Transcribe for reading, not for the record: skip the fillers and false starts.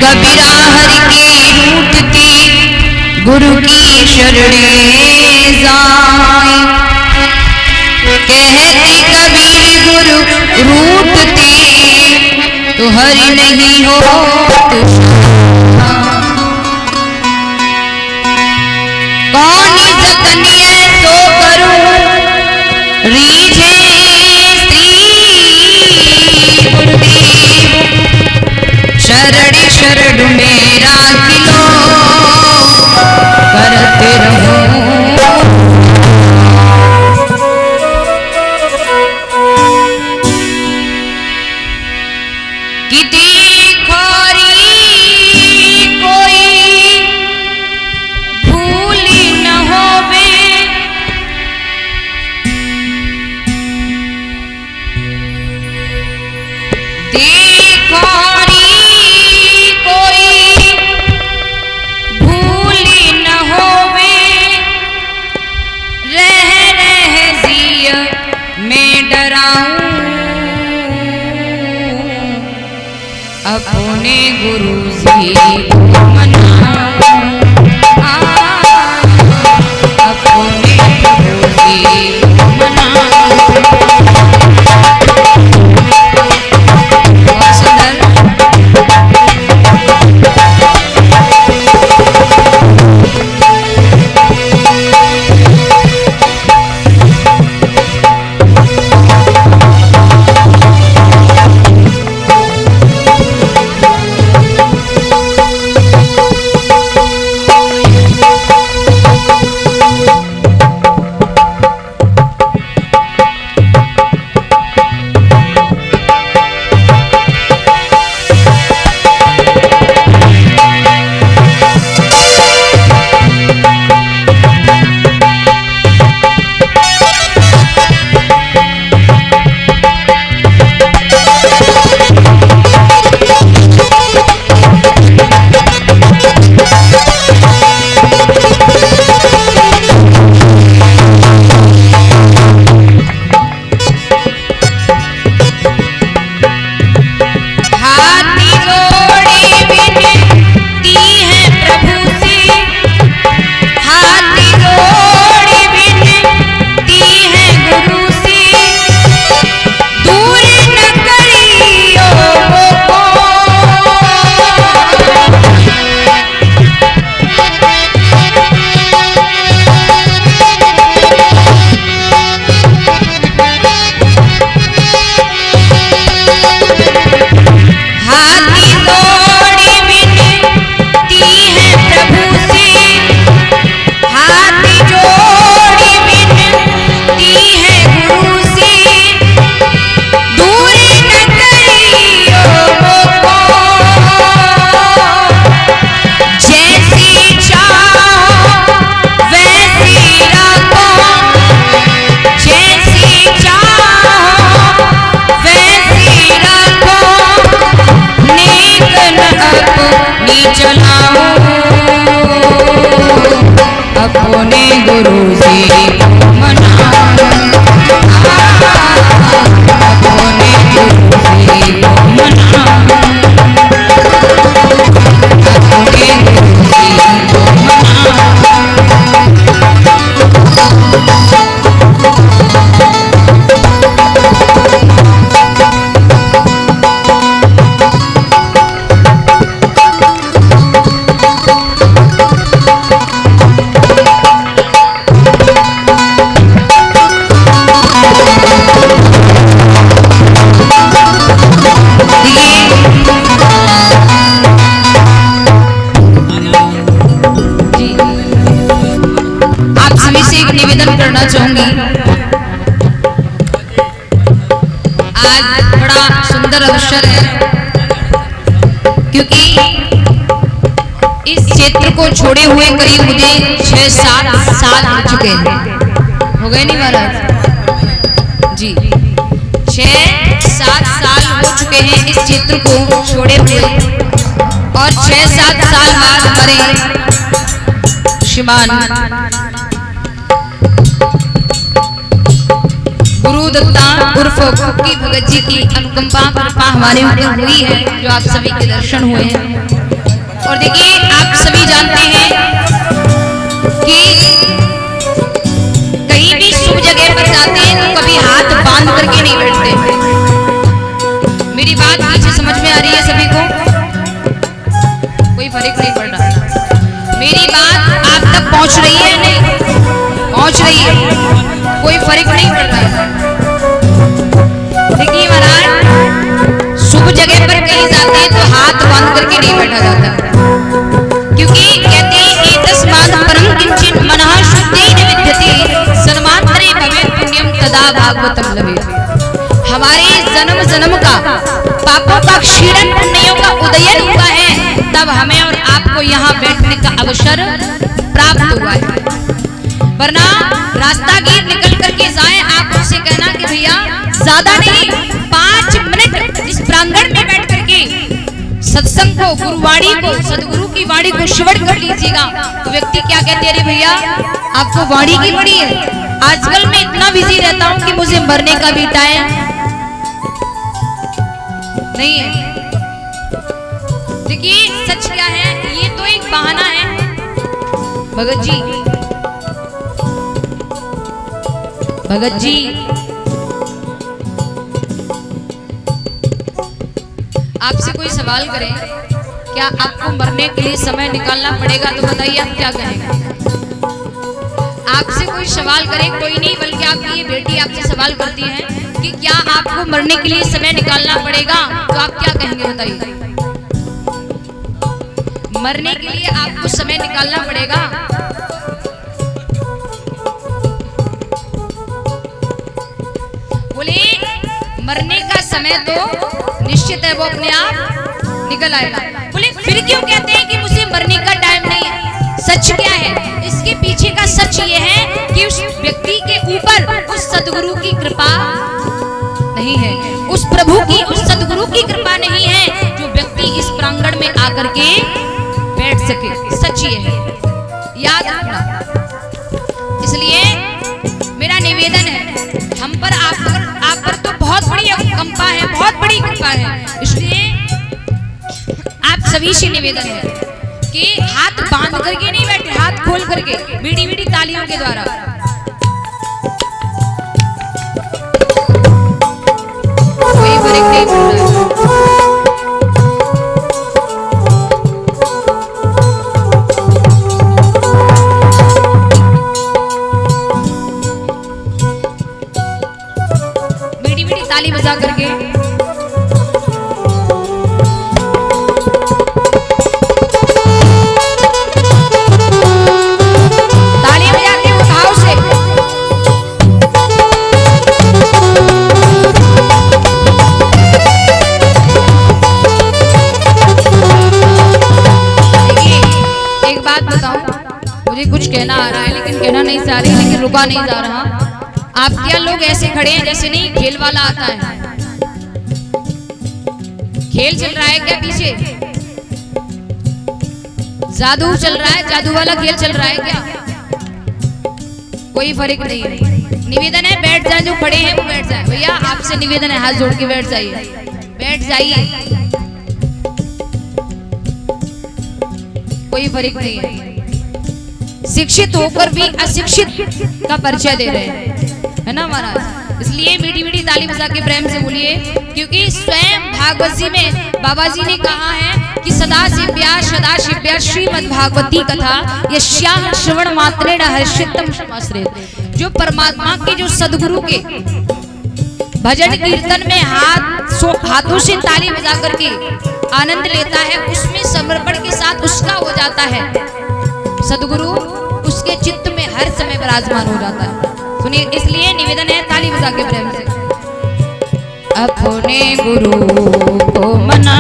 कबीरा हरि की रूठती गुरु की शरणे जाए। कहते कबीर गुरु रूठते तो हरि नहीं हो कौन जतन सो करूं रीझे शरण शरण मेरा किलो करते रहूं। कि देखोरी कोई भूल न होवे अपने गुरु जी को मनाऊं, अपने गुरु जी को मनाऊं। बहुत सुंदर। अपने गुरु जी को मनाऊं, अपने गुरु जी को मनाऊं, अपने गुरु जी को मनाऊं। निवेदन करना चाहूंगी, आज बड़ा सुंदर अवसर है क्योंकि इस क्षेत्र को छोड़े हुए करीब मुझे 6-7 साल हो चुके हैं। हो गए नहीं महाराज जी? 6-7 साल हो चुके हैं इस क्षेत्र को छोड़े हुए, और 6-7 साल बाद हमारे श्रीमान गुरु दत्ता उर्फ भक्ति भगत जी की अनुकंपा कृपा हमारे ऊपर हुई है, जो आप सभी के दर्शन हुए हैं। और देखिए आप सभी जानते हैं कि कहीं भी शुभ जगह पर जाते हैं तो कभी हाथ बांध करके नहीं बैठते। मेरी बात पीछे समझ में आ रही है सभी को? कोई फर्क नहीं पड़ रहा। मेरी बात आप तक पहुंच रही है? नहीं पहुंच रही है, कोई फर्क नहीं पड़ रहा है। देखिए महाराज, शुभ जगह पर कहीं जाते हैं तो हाथ बांध करके नहीं बैठा जाता, क्योंकि कहते हैं एतस्मात् परं किंचित् मनः शुद्धेन विद्यते सन्मात्रे भवेत् पुण्यं तदा भागवतं लभेत्। हमारे जन्म जन्म का पापों का क्षीणन, पुण्यों का उदयन हुआ है, तब हमें और आपको यहाँ बैठने का अवसर प्राप्त हुआ है। वरना रास्तागीर निकल करके जाए, आप उससे कहना कि भैया ज्यादा नहीं 5 मिनट इस प्रांगण में बैठ करके सत्संग को, गुरुवाणी को, सदगुरु की वाणी को श्रवण कर लीजिएगा, तो व्यक्ति क्या कहते हैं, अरे भैया आपको वाणी की बड़ी है। आजकल मैं इतना बिजी रहता हूँ कि मुझे मरने का भी टाइम नहीं है। देखिए सच क्या है, ये तो एक बहाना है। भगत जी, भगत जी, आपसे कोई सवाल करे, क्या आपको मरने के लिए समय निकालना पड़ेगा, तो बताइए आप क्या कहेंगे? आपसे कोई सवाल करे, कोई नहीं बल्कि आपकी ये बेटी आपसे सवाल करती है कि क्या आपको मरने के लिए समय निकालना पड़ेगा, तो आप क्या कहेंगे बताइए? मरने के लिए आपको समय निकालना पड़ेगा? बोले मरने का समय तो निश्चित है, वो अपने आप निकल आएगा। बोले फिर क्यों कहते हैं कि मुझे मरने का टाइम नहीं है? सच क्या है? इसके पीछे का सच ये है कि उस व्यक्ति के ऊपर उस सदगुरु की कृपा नहीं है, उस प्रभु की, उस सदगुरु की कृपा नहीं है जो व्यक्ति इस प्रांगण में आकर के बैठ सके। सच ये है, याद रखना। इसलिए मेरा निवेदन है, हम पर आप पर तो बहुत बड़ी कंपा है, बहुत बड़ी कृपा है। इसलिए आप सभी से निवेदन है कि हाथ बांध करके नहीं बैठे, हाथ खोल करके मीठी मीठी तालियों के द्वारा। कोई फर्क नहीं पड़ रहा है। ताली बजा करके ताली बजाते हो भाव से। देखिए एक बात बताऊं, मुझे कुछ कहना आ रहा है लेकिन कहना नहीं चाह रही, लेकिन रुका नहीं जा रहा। आप क्या लोग ऐसे खड़े हैं जैसे नहीं खेल वाला आता है? खेल चल रहा है क्या पीछे? जादू चल रहा है, जादू वाला खेल चल रहा है क्या? कोई फर्क नहीं है। निवेदन है बैठ जाए, जो खड़े हैं वो बैठ जाए। भैया आपसे निवेदन है, हाथ जोड़ के बैठ जाइए, बैठ जाइए, कोई फर्क नहीं है। शिक्षित होकर भी अशिक्षित का परिचय दे रहे हैं, है ना महाराज? इसलिए मीठी मीठी ताली बजा के प्रेम से बोलिए, क्योंकि स्वयं भागवत जी में बाबा जी ने कहा है कि सदा शिव्या श्रीमद्भागवती कथा यस्याः श्रवण मात्रेण हर्षितम समाश्रित। जो परमात्मा के, जो सदगुरु के भजन कीर्तन में हाथों से ताली बजा करके आनंद लेता है, उसमें समर्पण के साथ उसका हो जाता है सदगुरु, उसके चित्त में हर समय विराजमान हो जाता है। सुनिए, इसलिए निवेदन है ताली बजा के प्रेम से। अपने गुरु को मना